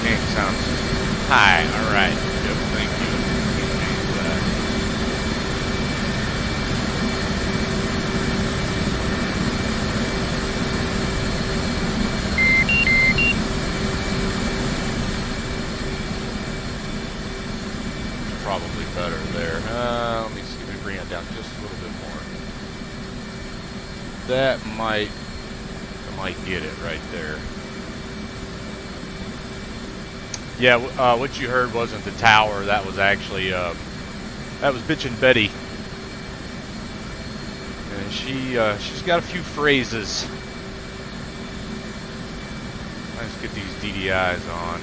Ping sounds high. Alright. Yep, thank you. Change that. Probably better there. Let me see. Let me bring it down just a little bit more. That might get it right there. Yeah, what you heard wasn't the tower. That was actually that was Bitchin' Betty, and she's got a few phrases. Let's get these DDIs on.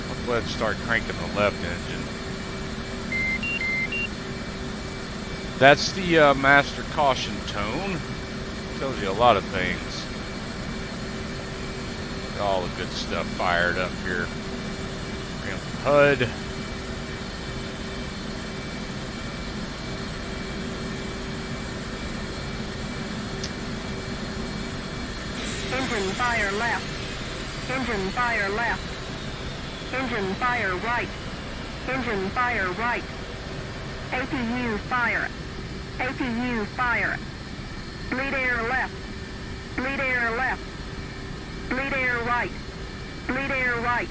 I'll go ahead and start cranking the left engine. That's the master caution tone. Tells you a lot of things. All the good stuff fired up here. Bring up the HUD. Engine fire left. Engine fire left. Engine fire right. Engine fire right. APU fire. APU fire. Bleed air left. Bleed air left. Bleed air right. Bleed air right.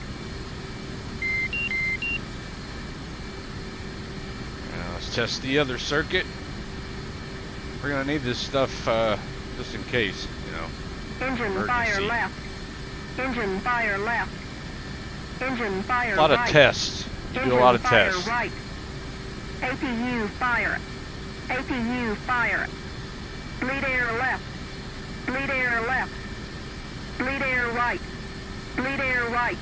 Now let's test the other circuit. We're gonna need this stuff just in case, you know. Engine emergency. fire left. Engine fire left. Engine fire right. A lot of tests. You do a lot of tests. Right. APU fire. APU fire. Bleed air left. Bleed air left. Bleed air right. Bleed air right.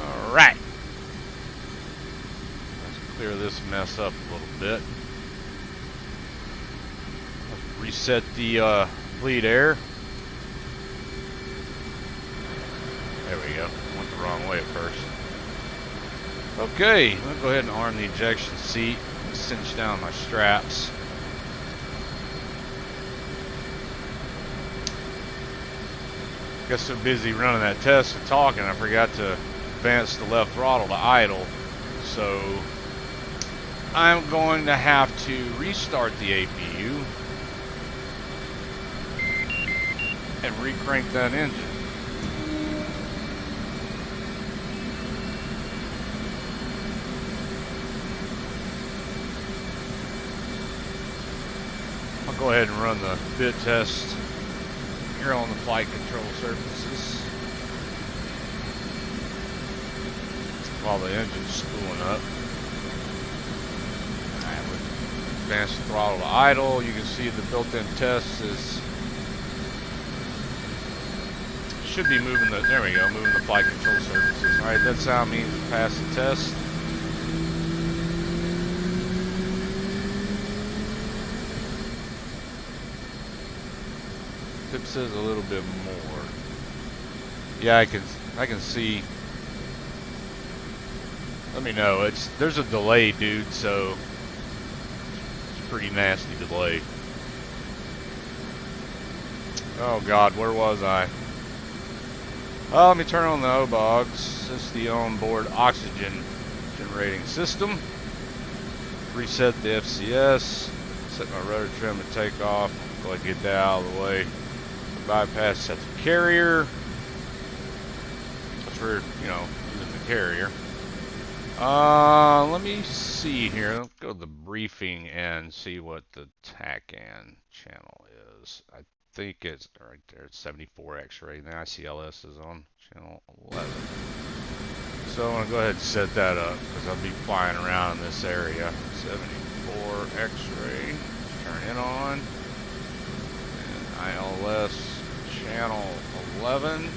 Alright. Let's clear this mess up a little bit. Let's reset the bleed air. There we go. Went the wrong way at first. Okay, I'll go ahead and arm the ejection seat. Cinch down my straps. Got so busy running that test and talking, I forgot to advance the left throttle to idle. So I'm going to have to restart the APU and re-crank that engine. I'll go ahead and run the bit test here on the flight control surfaces while the engine's spooling up. Alright, we'll advance the throttle to idle. You can see the built-in test should be moving the, there we go, moving the flight control surfaces. Alright, that sound means we passed the test. Tip says a little bit more. Yeah, I can see. Let me know. There's a delay, dude, so it's a pretty nasty delay. Oh God, where was I? Oh, let me turn on the OBOGs. This is the onboard oxygen generating system. Reset the FCS. Set my rotor trim to take off. Go ahead and get that out of the way. Bypass set the carrier. That's for, you know, using the carrier. Let me see here. Let's go to the briefing and see what the TACAN channel is. I think it's right there. It's 74 X-ray. Now ICLS is on channel 11. So I'm gonna go ahead and set that up because I'll be flying around in this area. 74 X-ray. Turn it on. And ILS channel 11.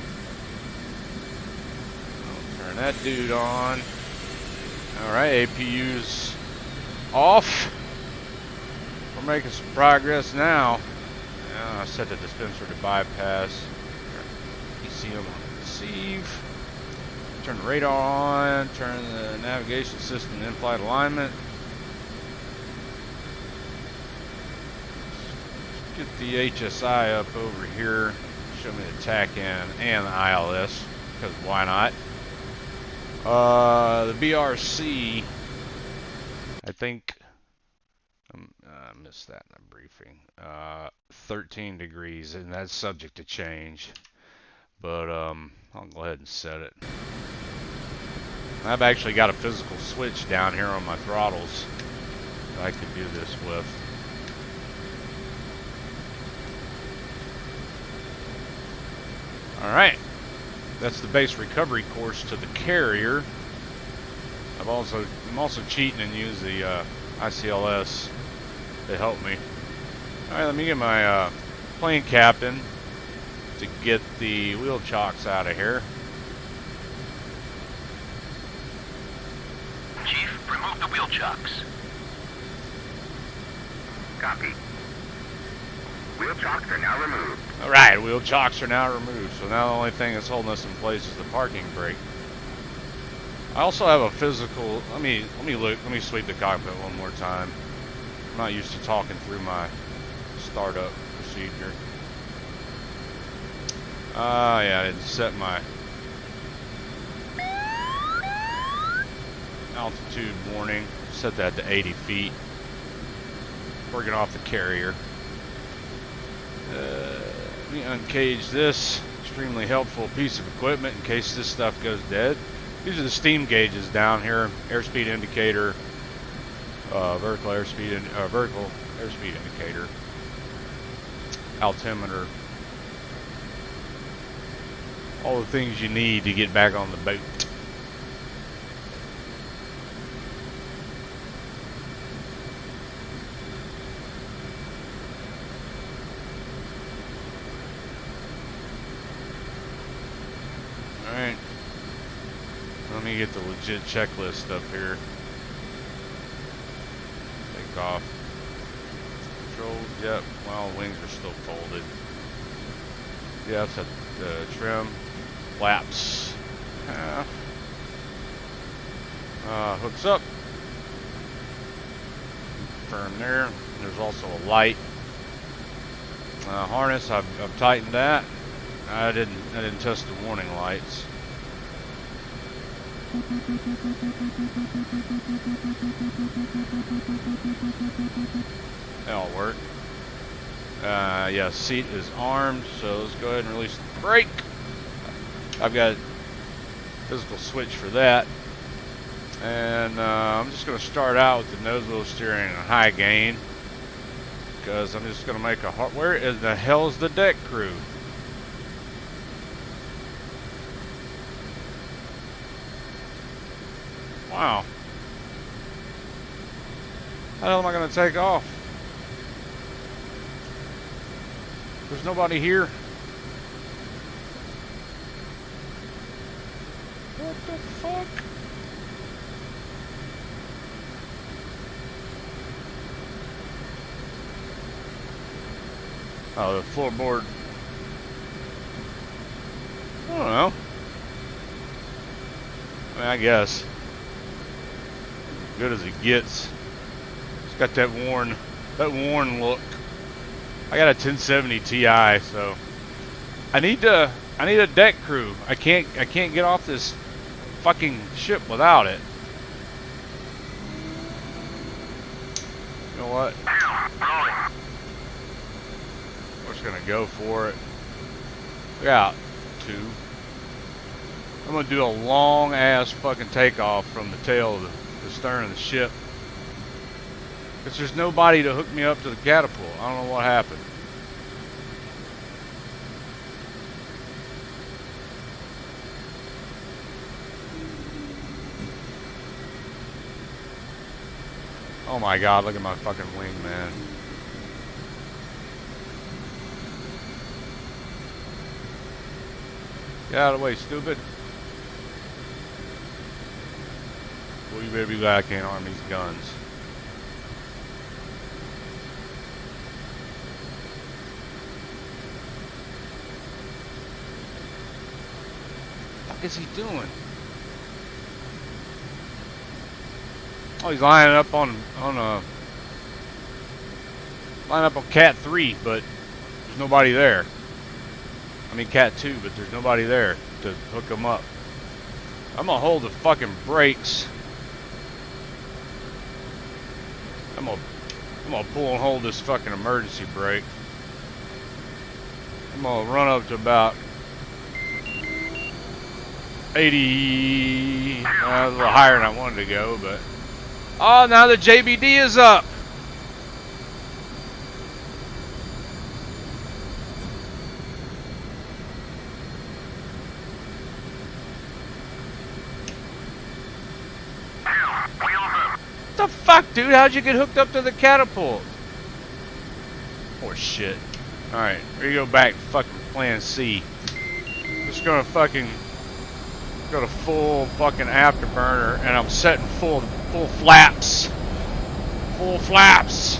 I'll turn that dude on. Alright, APU's off. We're making some progress now. I set the dispenser to bypass. ECM on receive. Turn the radar on. Turn the navigation system to in-flight alignment. get the HSI up over here. Show me the TACAN and the ILS, because why not? The BRC, I think, I missed that in the briefing. 13 degrees, and that's subject to change. But I'll go ahead and set it. I've actually got a physical switch down here on my throttles that I could do this with. Alright, that's the base recovery course to the carrier. I'm also cheating and use the ICLS to help me. Alright, let me get my plane captain to get the wheel chocks out of here. Chief, remove the wheel chocks. Copy. Wheel chocks are now removed. Alright, wheel chocks are now removed. So now the only thing that's holding us in place is the parking brake. I also have a physical, let me sweep the cockpit one more time. I'm not used to talking through my startup procedure. Yeah, I didn't set my altitude warning. Set that to 80 feet. Working off the carrier. Let me uncage this extremely helpful piece of equipment in case this stuff goes dead. These are the steam gauges down here. Airspeed indicator, vertical airspeed indicator, altimeter. All the things you need to get back on the boat. Alright. Let me get the legit checklist up here. Take off. Controls, yep. Well, wings are still folded. Yeah, set the trim. Flaps. Hooks up. Firm there. There's also a light. Harness, I've tightened that. I didn't test the warning lights. That'll work. Yeah, seat is armed, so let's go ahead and release the brake. I've got a physical switch for that. And I'm just going to start out with the nose wheel steering and high gain. Because I'm just going to make a hard... Where is the hell is the deck crew? Wow. How the hell am I going to take off? There's nobody here. What the fuck? Oh, the floorboard. I don't know. I mean, I guess. As good as it gets. It's got that worn look. I got a 1070 Ti, so I need a deck crew. I can't get off this fucking ship without it. You know what? We're just gonna go for it. Look out, 2. I'm gonna do a long ass fucking takeoff from the tail of the stern of the ship. Because there's nobody to hook me up to the catapult. I don't know what happened. Oh my god, look at my fucking wing, man. Get out of the way, stupid. Well, you better be glad I can't arm these guns. What is he doing? Oh, he's lining up on Line up on Cat 3, but there's nobody there. I mean Cat 2, but there's nobody there to hook them up. I'm gonna hold the fucking brakes. I'm gonna pull and hold this fucking emergency brake. I'm gonna run up to about 80, a little higher than I wanted to go, but oh, now the JBD is up. What the fuck, dude? How'd you get hooked up to the catapult? Oh shit. Alright, here you go back to fucking plan C. Just gonna fucking go to full fucking afterburner, and I'm setting full flaps. Full flaps.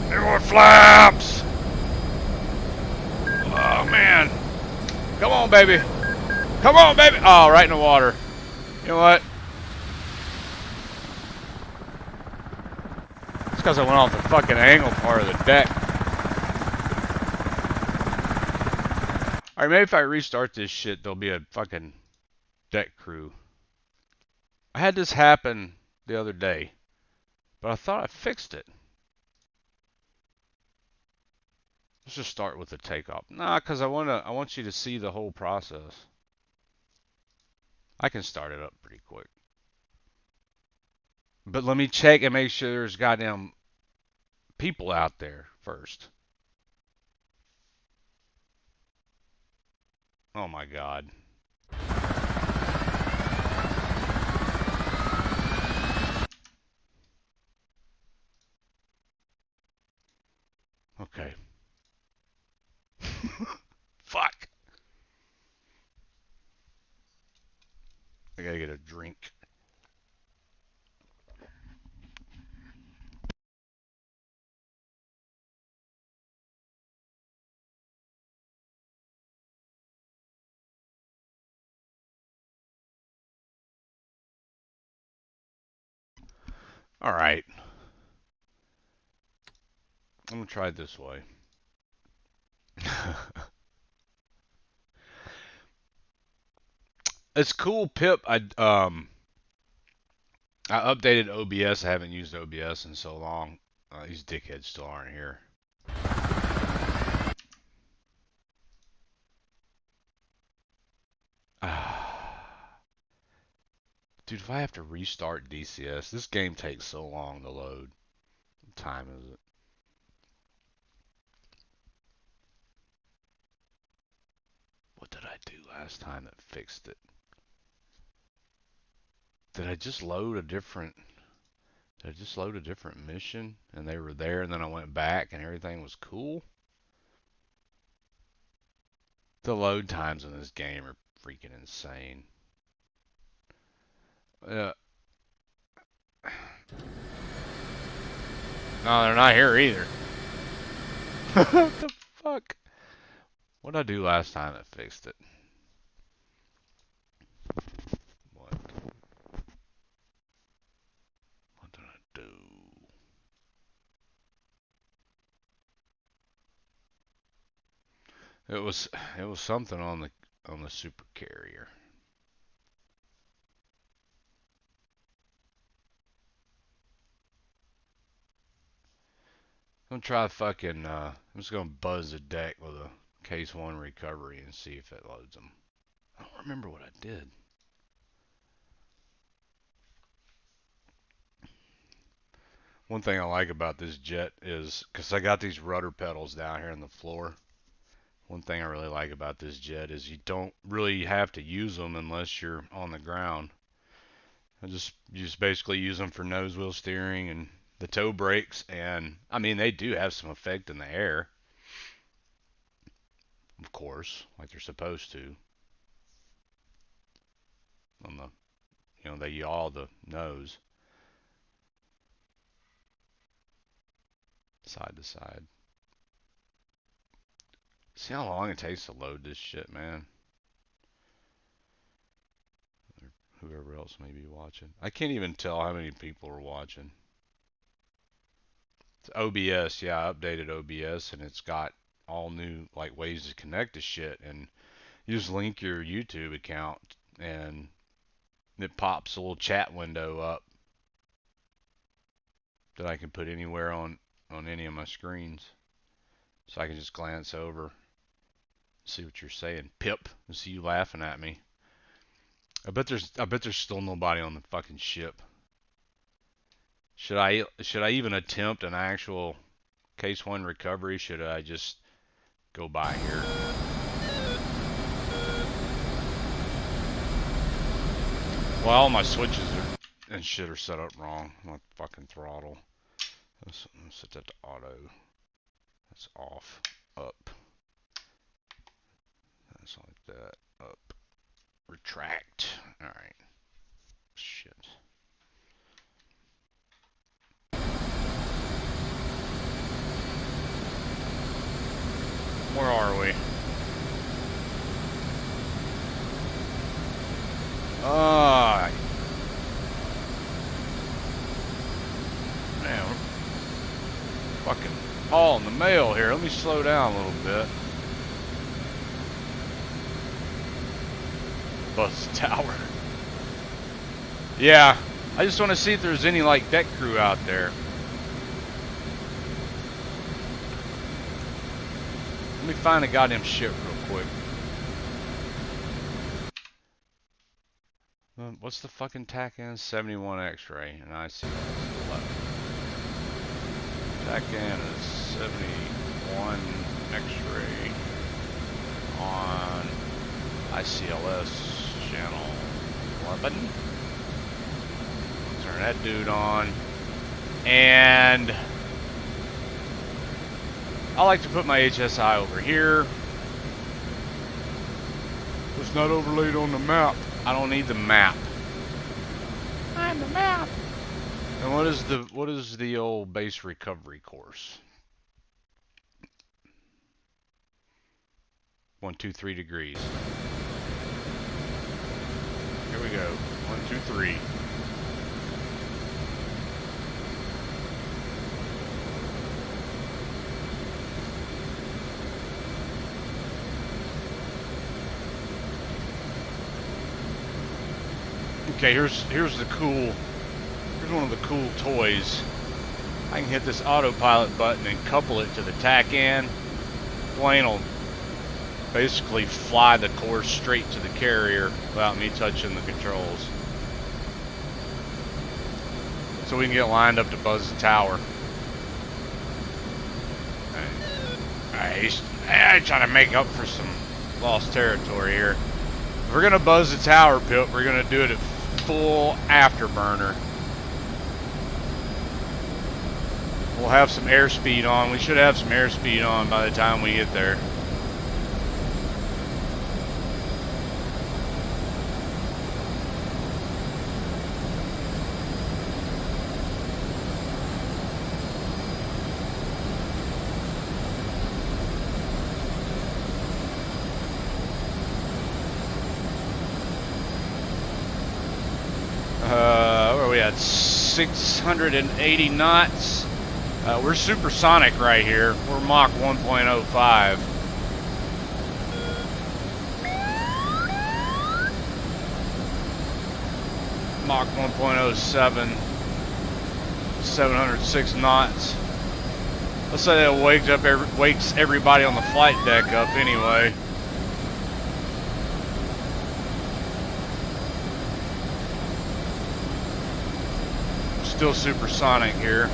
Any more flaps? Oh man. Come on, baby. Come on, baby. Oh, right in the water. You know what? It's because I went off the fucking angle part of the deck. Alright, maybe if I restart this shit, there'll be a fucking deck crew. I had this happen the other day, but I thought I fixed it. Let's just start with the takeoff. Nah, because I want you to see the whole process. I can start it up pretty quick. But let me check and make sure there's goddamn people out there first. Oh my god. Okay. Fuck. I gotta get a drink. Alright. I'm gonna try it this way. It's cool, Pip. I updated OBS. I haven't used OBS in so long. These dickheads still aren't here. Dude, if I have to restart DCS, this game takes so long to load. What time is it? What did I do last time that fixed it? Did I just load a different... Did I just load a different mission and they were there and then I went back and everything was cool? The load times in this game are freaking insane. No, they're not here either. What the fuck? What did I do last time that fixed it? What? What did I do? It was something on the super carrier. I'm gonna try fucking I'm just gonna buzz the deck with a case 1 recovery and see if it loads them. I don't remember what I did. One thing I like about this jet is, because I got these rudder pedals down here on the floor, one thing I really like about this jet is you don't really have to use them unless you're on the ground. You just basically use them for nose wheel steering and the toe brakes, and I mean they do have some effect in the air, of course, like they're supposed to. On the, they yaw the nose side to side. See how long it takes to load this shit, man. Or whoever else may be watching. I can't even tell how many people are watching. OBS, yeah, I updated OBS and it's got all new like ways to connect to shit, and you just link your YouTube account and it pops a little chat window up that I can put anywhere on any of my screens, so I can just glance over, see what you're saying, Pip, and see you laughing at me. I bet there's still nobody on the fucking ship. Should I even attempt an actual case one recovery? Should I just go by here? Well, all my switches and shit are set up wrong. My fucking throttle. Let's set that to auto. That's off. Up. That's like that. Up. Retract. Alright. Shit. Where are we? Man, we're fucking all in the mail here. Let me slow down a little bit. Bus tower. Yeah, I just want to see if there's any like deck crew out there. Let me find a goddamn ship real quick. What's the fucking tack in? 71 X-ray, and I see tack in is 71 X-ray on ICLS channel 11. Turn that dude on, and I like to put my HSI over here. It's not overlaid on the map. I don't need the map. I'm the map. And what is the old base recovery course? 123 degrees. Here we go. 123. Okay, here's one of the cool toys. I can hit this autopilot button and couple it to the tack end. Plane will basically fly the course straight to the carrier without me touching the controls. So we can get lined up to buzz the tower. I'm trying to make up for some lost territory here. If we're gonna buzz the tower, Pip, we're gonna do it at full afterburner. We'll have some airspeed on. We should have some airspeed on by the time we get there. Where are we at? 680 knots. We're supersonic right here. We're Mach 1.05. Mach 1.07. 706 knots. Let's say that wakes everybody on the flight deck up anyway. Still supersonic here.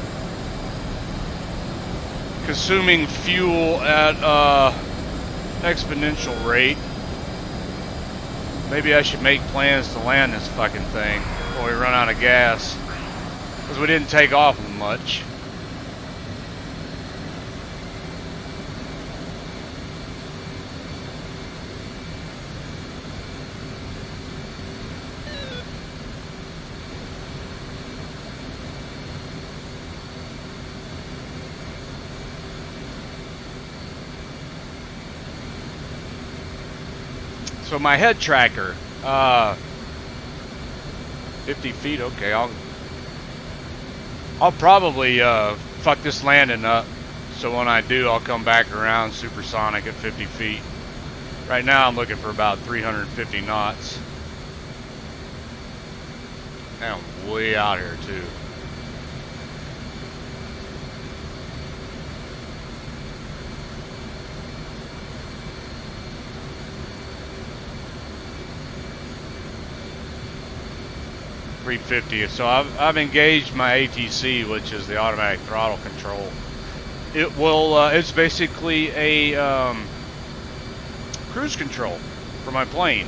Consuming fuel at exponential rate. Maybe I should make plans to land this fucking thing before we run out of gas, because we didn't take off much. So my head tracker, 50 feet. Okay, I'll probably fuck this landing up. So when I do, I'll come back around supersonic at 50 feet. Right now I'm looking for about 350 knots. And I'm way out here too. .350. So I've engaged my ATC, which is the automatic throttle control. It will. It's basically a cruise control for my plane.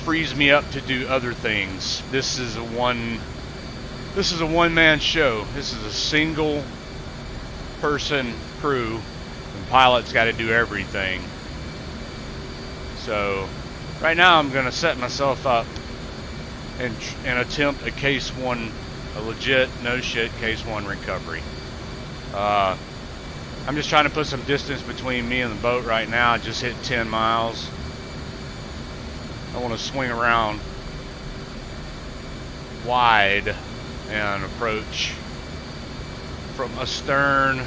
Frees me up to do other things. This is a one-man show. This is a single person crew, and pilot's got to do everything. So right now I'm going to set myself up and attempt a case one, a legit no shit case one recovery. I'm just trying to put some distance between me and the boat right now. I just hit 10 miles. I want to swing around wide and approach from astern,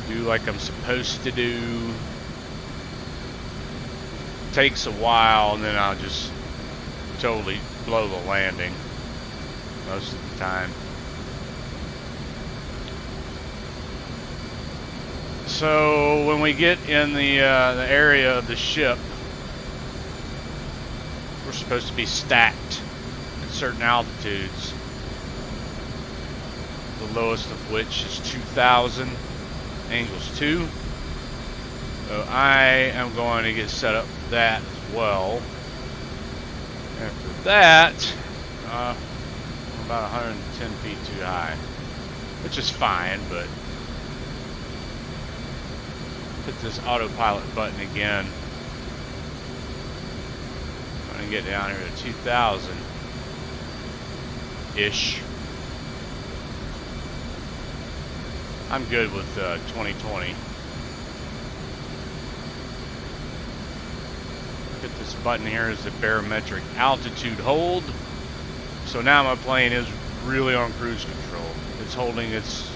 do like I'm supposed to do. Takes a while, and then I'll just totally blow the landing most of the time. So when we get in the area of the ship, we're supposed to be stacked at certain altitudes, the lowest of which is 2,000, angles 2. So I am going to get set up for that as well. After that, I'm about 110 feet too high, which is fine, but hit this autopilot button again. I'm gonna get down here to 2,000-ish. I'm good with 2020. Hit this button here is the barometric altitude hold. So now my plane is really on cruise control. It's holding its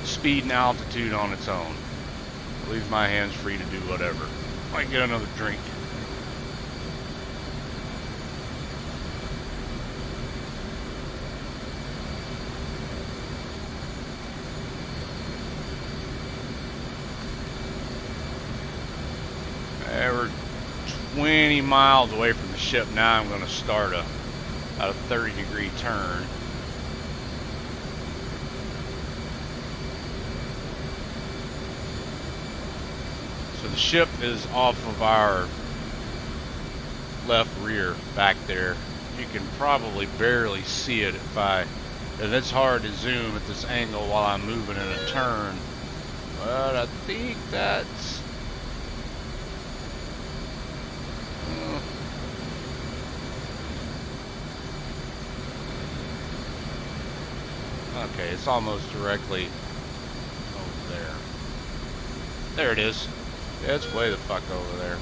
speed and altitude on its own. Leaves my hands free to do whatever. Might get another drink. We're 20 miles away from the ship now. I'm going to start a 30-degree turn. So the ship is off of our left rear back there. You can probably barely see it and it's hard to zoom at this angle while I'm moving in a turn. But I think that's okay, it's almost directly over there. There it is. Yeah, it's way the fuck over there.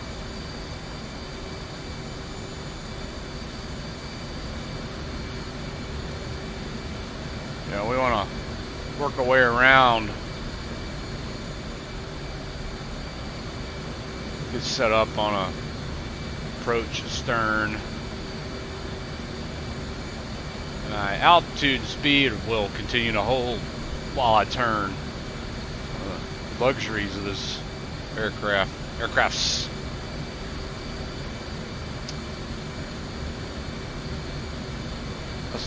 Yeah, we want to work our way around. Get set up on a approach astern. And altitude and speed will continue to hold while I turn. Luxuries of this aircrafts.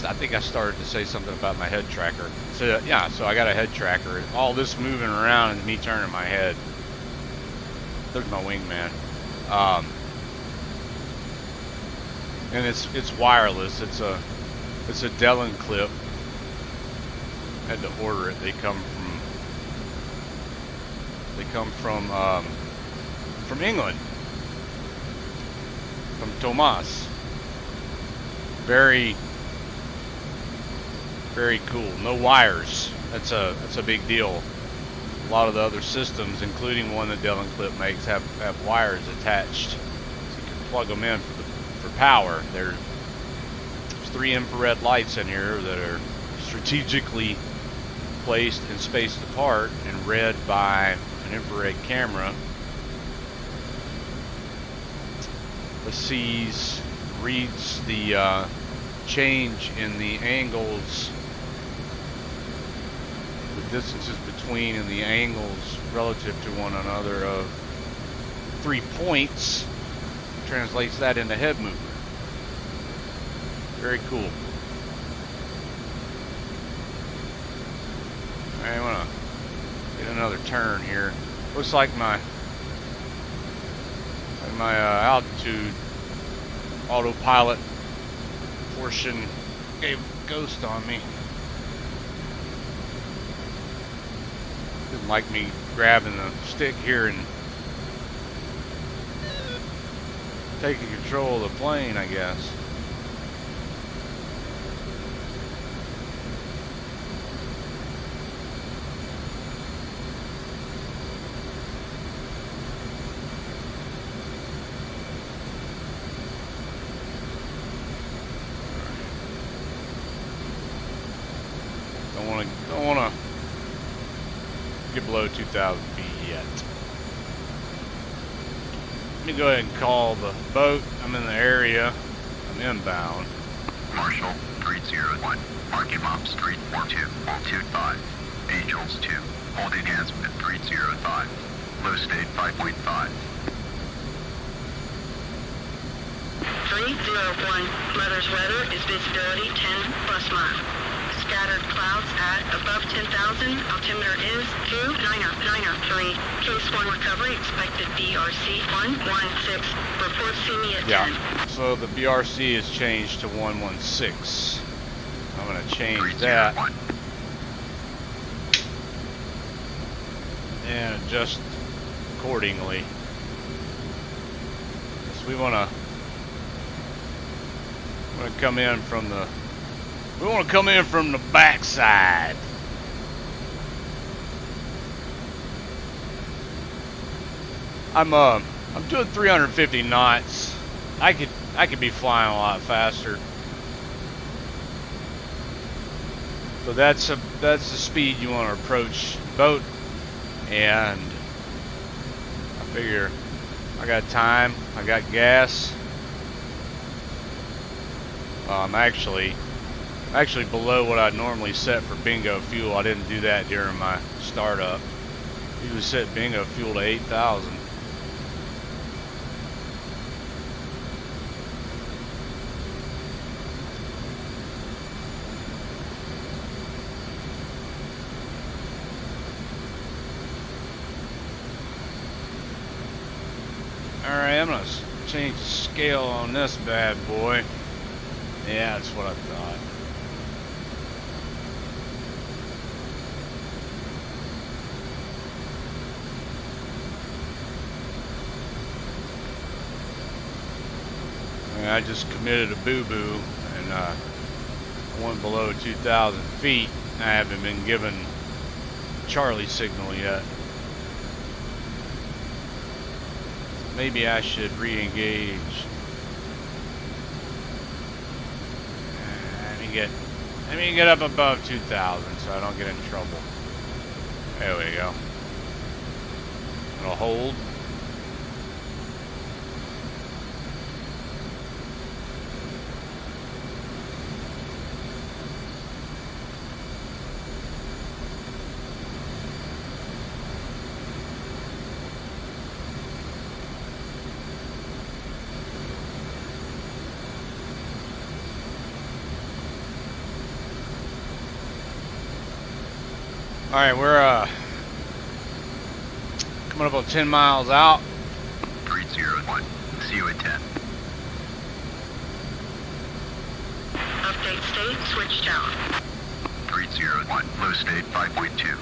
I think I started to say something about my head tracker. So yeah, so I got a head tracker. All this moving around and me turning my head. There's my wingman. And it's wireless. It's a Dellen clip. Had to order it. They come from England, from Tomas. Very cool. No wires. That's a big deal. A lot of the other systems, including one that Dellen Clip makes, have wires attached, so you can plug them in for power. There's 3 infrared lights in here that are strategically placed and spaced apart and read by an infrared camera. The C's reads the change in the angles, the distances between and the angles relative to one another of 3 points, translates that into head movement. Very cool. Alright, I want to get another turn here. Looks like my altitude autopilot portion gave a ghost on me. Didn't like me grabbing the stick here and taking control of the plane, I guess. Don't wanna get below 2,000 feet yet. Let me go ahead and call the boat. I'm in the area. I'm inbound. Marshall, 301. Parking Mops, 34225. Angels 2. Holding hands at 305. Low state 5.5. 301. Mother's weather is visibility 10 plus mile. Scattered clouds at above 10,000. Altimeter is 29093. Case 1 recovery expected BRC 116. Report see me at 10. So the BRC is changed to 116. I'm going to change that and adjust accordingly. So we want to come in from the backside. I'm doing 350 knots. I could be flying a lot faster. So that's the speed you want to approach the boat, and I figure I got time, I got gas. I'm actually below what I'd normally set for bingo fuel. I didn't do that during my startup. Usually set bingo fuel to 8,000. Alright, I'm gonna change the scale on this bad boy. Yeah, that's what I thought. I just committed a boo-boo and I went below 2,000 feet. I haven't been given Charlie signal yet. Maybe I should re-engage. Let me get up above 2,000 so I don't get in trouble. There we go. It'll hold. Alright, we're coming up on 10 miles out. 301. See you at 10. Update state switched out. 301. Low state 5.2.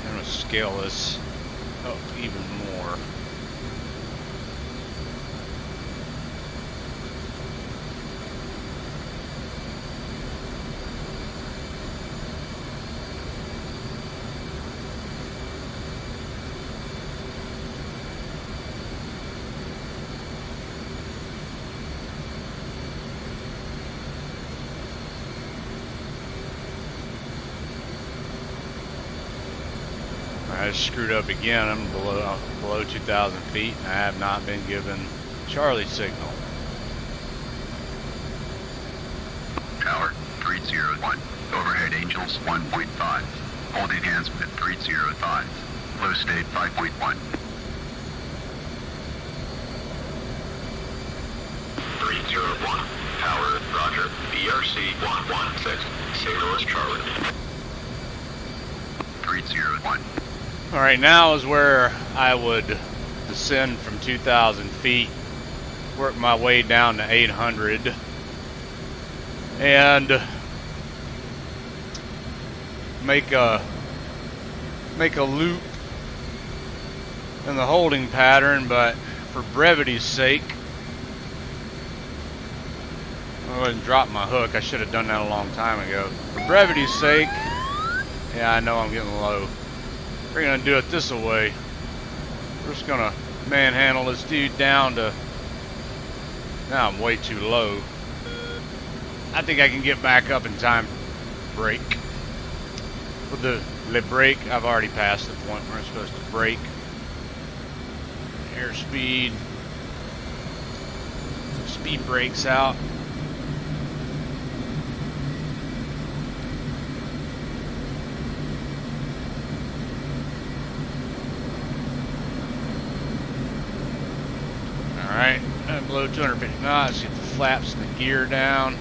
I'm going to scale this up even more. I just screwed up again. I'm below 2,000 feet, and I have not been given Charlie signal. Tower 301. Overhead Angels 1.5. Hold enhancement 305. Low state 5.1. 301. Tower, roger. BRC 116. Signal is Charlie. 301. Alright, now is where I would descend from 2,000 feet, work my way down to 800, and make a loop in the holding pattern, but for brevity's sake, I wouldn't drop my hook. I should have done that a long time ago. For brevity's sake, yeah, I know I'm getting low. We're gonna do it this way. We're just gonna manhandle this dude down to. Now I'm way too low. I think I can get back up in time. Brake. With the brake, I've already passed the point where I'm supposed to brake. Airspeed. Speed brakes out. Alright, below 250 knots, get the flaps and the gear down.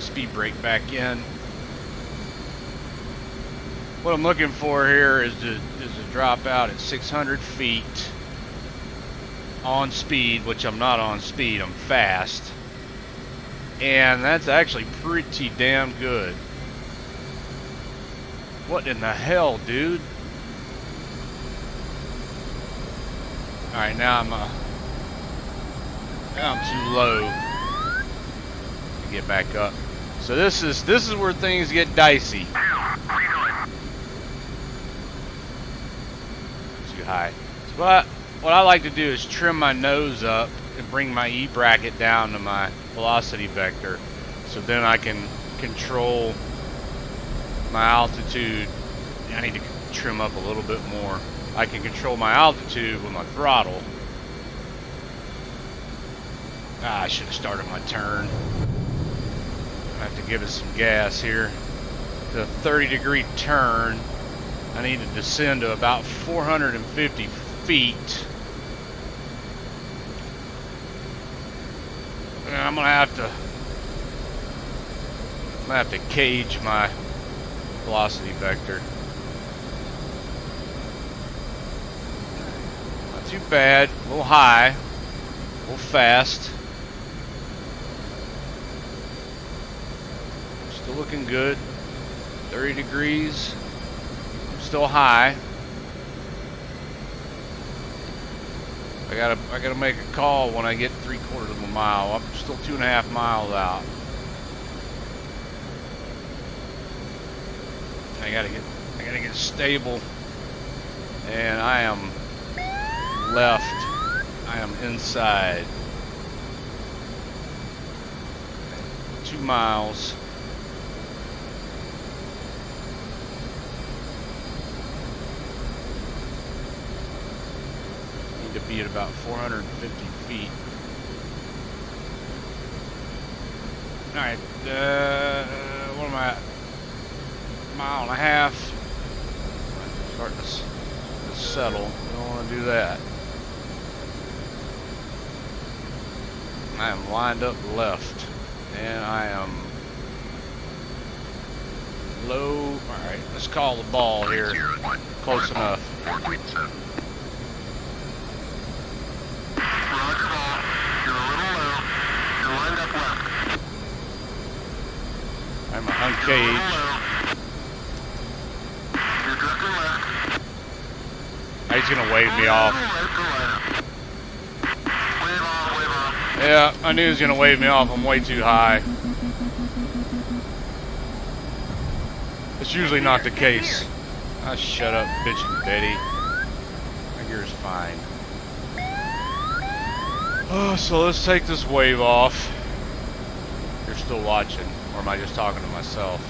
Speed brake back in. What I'm looking for here is to drop out at 600 feet on speed, which I'm not on speed, I'm fast. And that's actually pretty damn good. What in the hell, dude? Alright, now I'm too low to get back up. So this is where things get dicey. Too high. So what I like to do is trim my nose up and bring my E bracket down to my velocity vector, so then I can control my altitude. I need to trim up a little bit more. I can control my altitude with my throttle. I should have started my turn. I have to give it some gas here. The 30-degree turn, I need to descend to about 450 feet. And I'm gonna have to cage my velocity vector. Not too bad, a little high, a little fast. Still looking good. 30 degrees. Still high. I gotta make a call when I get 3/4 of a mile. I'm still 2.5 miles out. I gotta get stable. And I am left. I am inside. 2 miles. Need to be at about 450 feet. Alright, what am I at? Mile and a half. Starting to settle. We don't want to do that. I am lined up left, and I am low. Alright, let's call the ball here. Close enough. 4.7. Roger ball. You're a little low. You're lined up left. I'm uncaged. You're drifting left. He's gonna wave me off. Wave off, wave off. Yeah, I knew he was gonna wave me off. I'm way too high. It's usually not the case. Ah, shut up, bitch and Betty. My gear's fine. Oh, so let's take this wave off. You're still watching, or am I just talking to myself?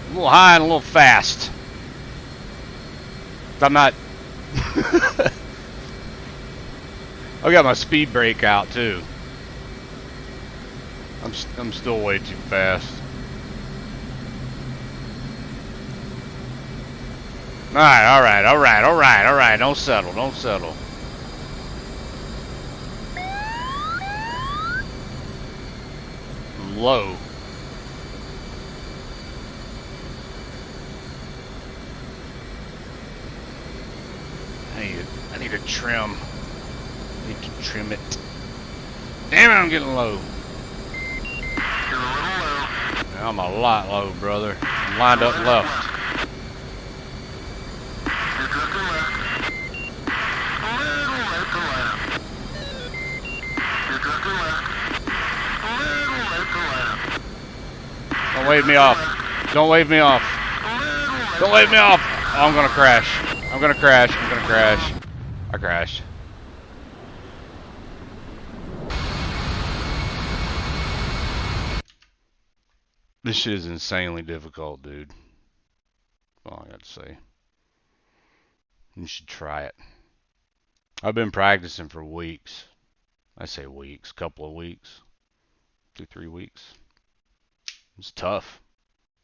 A little high and a little fast. I'm not. I got my speed brake out too. I'm still way too fast. All right. Don't settle. I'm low. I need to trim. I need to trim it. Damn it, I'm getting low. You're a little low. I'm a lot low, brother. I'm lined up left. You're drifting left. A little right to line up. You're drifting left. A little right to line up. Don't wave me off. Don't wave me off. Don't wave me off. Oh, I'm gonna crash. I'm gonna crash. I crashed. This shit is insanely difficult, dude. That's all I got to say. You should try it. I've been practicing for weeks. I say weeks, couple of weeks. 2-3 weeks. It's tough.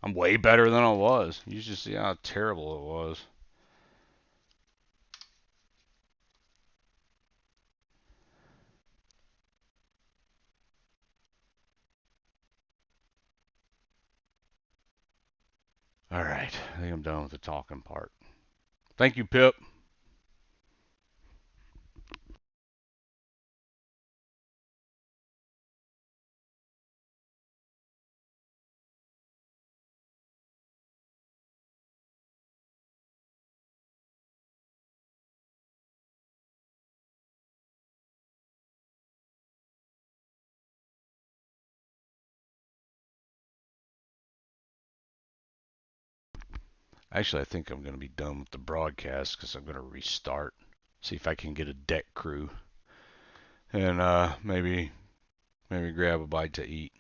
I'm way better than I was. You should see how terrible it was. Alright, I think I'm done with the talking part. Thank you, Pip. Actually, I think I'm going to be done with the broadcast because I'm going to restart. See if I can get a deck crew. And maybe grab a bite to eat.